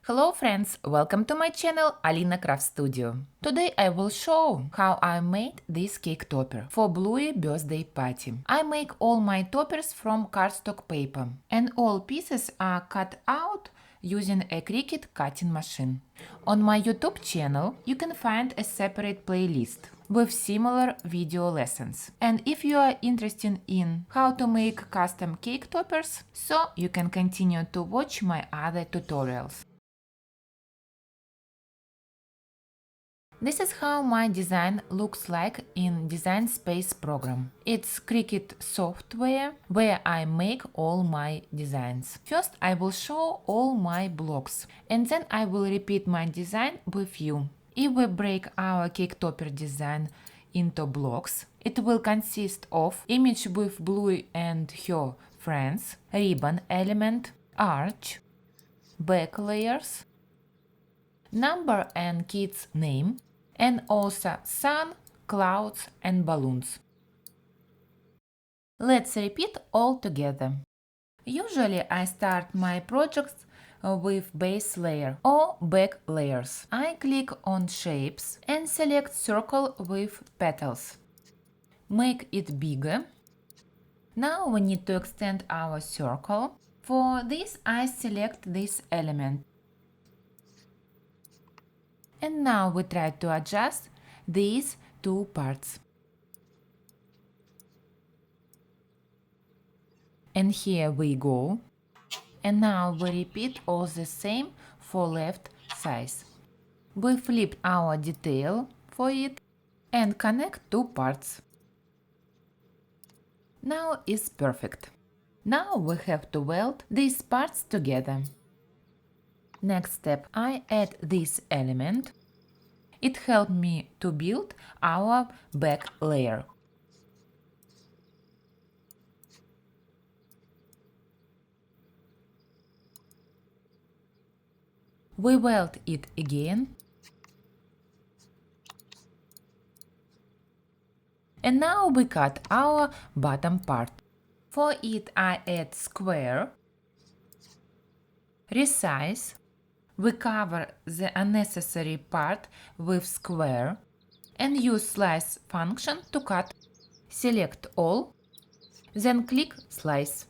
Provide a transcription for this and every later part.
Hello friends, welcome to my channel Alina Craft Studio. Today I will show how I made this cake topper for Bluey birthday party. I make all my toppers from cardstock paper and all pieces are cut out using a Cricut cutting machine. On my YouTube channel you can find a separate playlist with similar video lessons. And if you are interested in how to make custom cake toppers, so you can continue to watch my other tutorials. This is how my design looks like in Design Space program. It's Cricut software where I make all my designs. First I will show all my blocks and then I will repeat my design with you. If we break our cake topper design into blocks, it will consist of image with Bluey and her friends, ribbon element, arch, back layers, number and kid's name, and also sun, clouds and balloons. Let's repeat all together. Usually I start my projects with base layer or back layers. I click on shapes and select circle with petals. Make it bigger. Now we need to extend our circle. For this I select this element. And now we try to adjust these two parts. And here we go. And now we repeat all the same for left side. We flip our detail for it and connect two parts. Now it's perfect. Now we have to weld these parts together. Next step, I add this element. It helped me to build our back layer. We weld it again. And now we cut our bottom part. For it I add square, resize. We cover the unnecessary part with square and use slice function to cut. Select all, then click slice.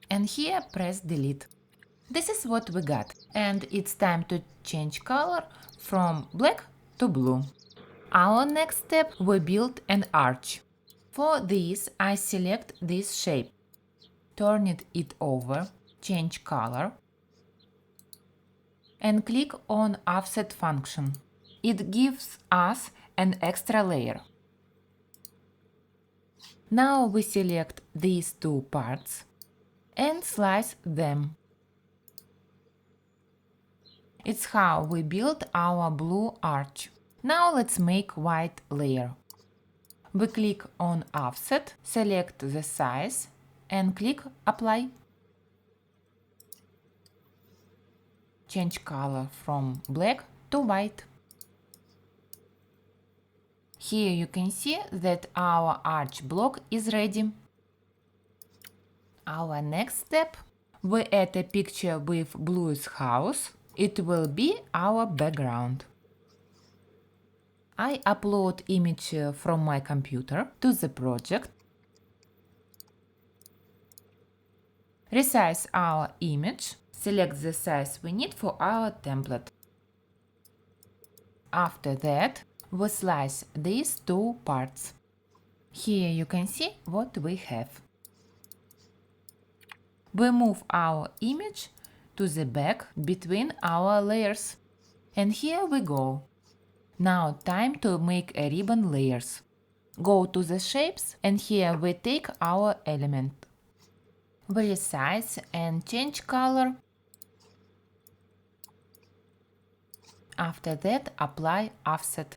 And here press delete. This is what we got, and it's time to change color from black to blue. Our next step, we build an arch. For this I select this shape, turn it over, change color, and click on offset function. It gives us an extra layer. Now we select these two parts and slice them. It's how we build our blue arch. Now let's make white layer. We click on offset, select the size and click apply. Change color from black to white. Here you can see that our arch block is ready. Our next step, we add a picture with Bluey's house. It will be our background. I upload image from my computer to the project. Resize our image. Select the size we need for our template. After that, we slice these two parts. Here you can see what we have. We move our image to the back between our layers. And here we go. Now time to make a ribbon layers. Go to the shapes and here we take our element. We resize and change color. After that, apply offset.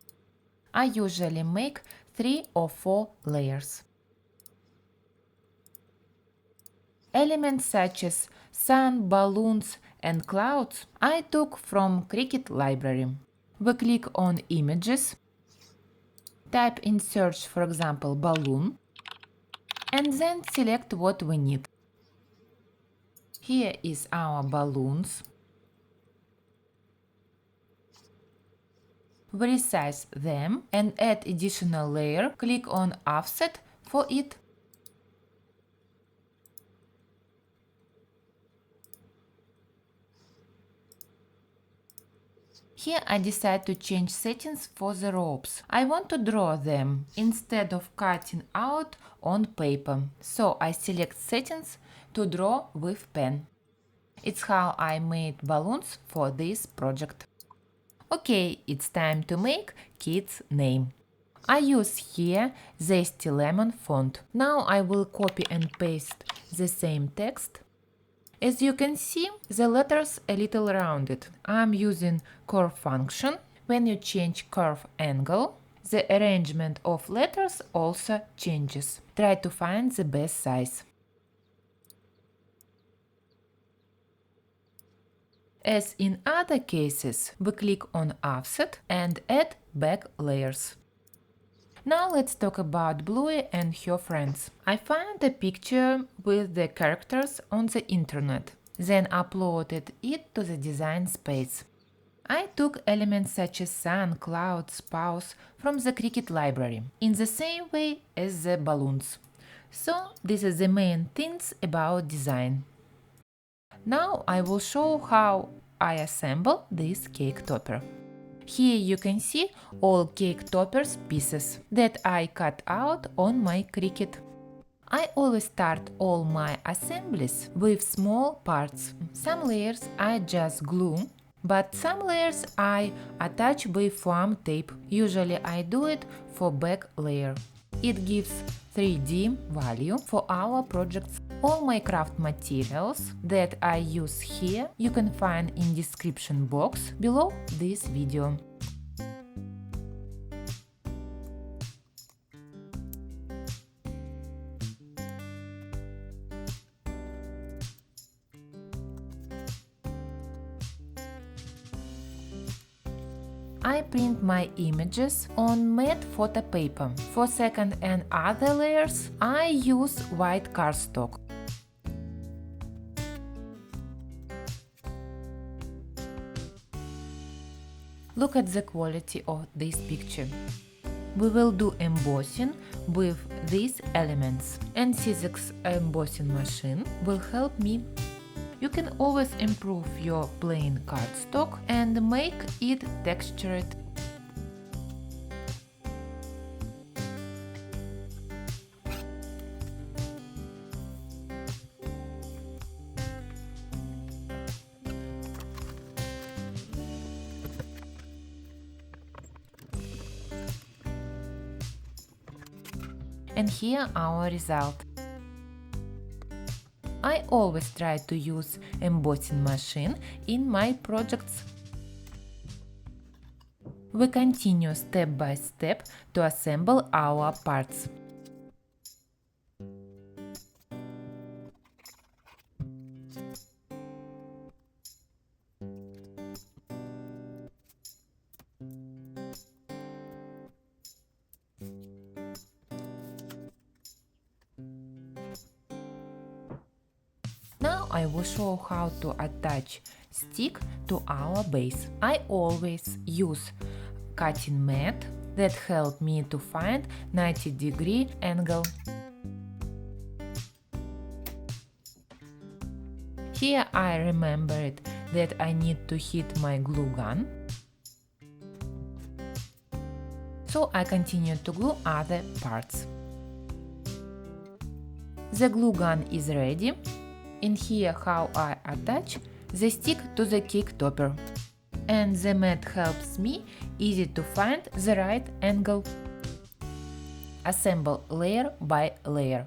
I usually make 3 or 4 layers. Elements such as sun, balloons and clouds I took from Cricut library. We click on images, type in search for example balloon, and then select what we need. Here is our balloons. We resize them and add additional layer. Click on Offset for it. Here I decide to change settings for the ropes. I want to draw them instead of cutting out on paper, so I select settings to draw with pen. It's how I made balloons for this project. Okay, it's time to make kid's name. I use here Zesty Lemon font. Now I will copy and paste the same text. As you can see, the letters a little rounded. I'm using curve function. When you change curve angle, the arrangement of letters also changes. Try to find the best size. As in other cases, we click on Offset and add back layers. Now let's talk about Bluey and her friends. I found a picture with the characters on the internet, then uploaded it to the Design Space. I took elements such as sun, cloud, spouse from the Cricut library, in the same way as the balloons. So this is the main things about design. Now I will show how I assemble this cake topper. Here you can see all cake toppers pieces that I cut out on my Cricut. I always start all my assemblies with small parts. Some layers I just glue, but some layers I attach with foam tape. Usually I do it for back layer. It gives 3D value for our projects. All my craft materials that I use here you can find in description box below this video. I print my images on matte photo paper. For second and other layers I use white cardstock. Look at the quality of this picture. We will do embossing with these elements, and Sizzix embossing machine will help me. You can always improve your plain cardstock and make it textured. And here our result. I always try to use embossing machine in my projects. We continue step by step to assemble our parts. Now I will show how to attach stick to our base. I always use cutting mat that help me to find 90-degree angle. Here I remembered that I need to hit my glue gun. So I continue to glue other parts. The glue gun is ready. And here how I attach the stick to the cake topper. And the mat helps me easy to find the right angle. Assemble layer by layer.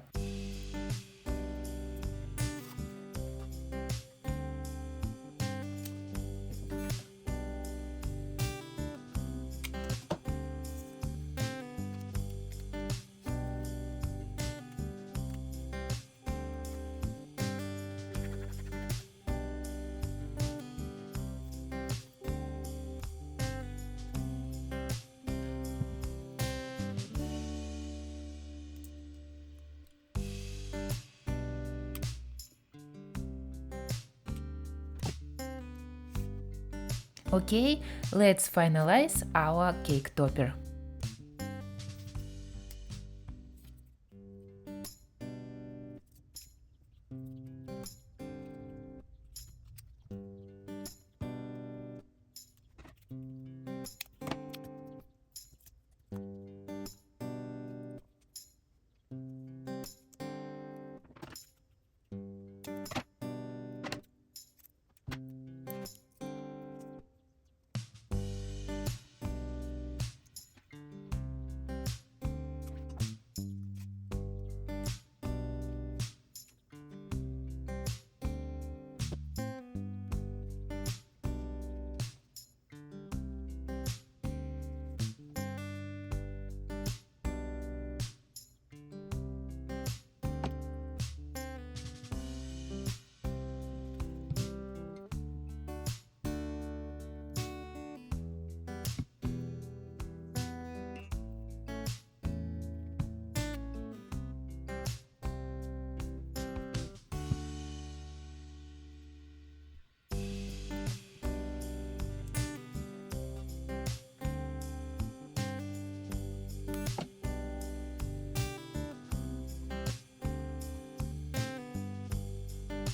Okay, let's finalize our cake topper.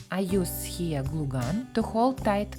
I use here glue gun to hold tight.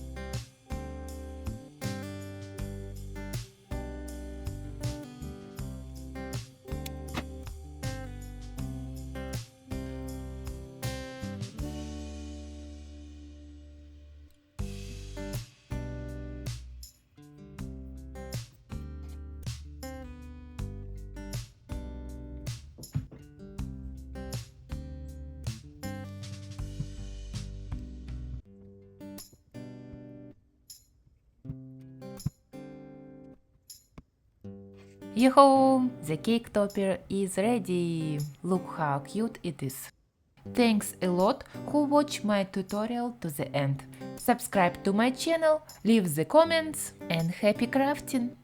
Yoo-hoo! The cake topper is ready! Look how cute it is! Thanks a lot who watched my tutorial to the end. Subscribe to my channel, leave the comments and happy crafting!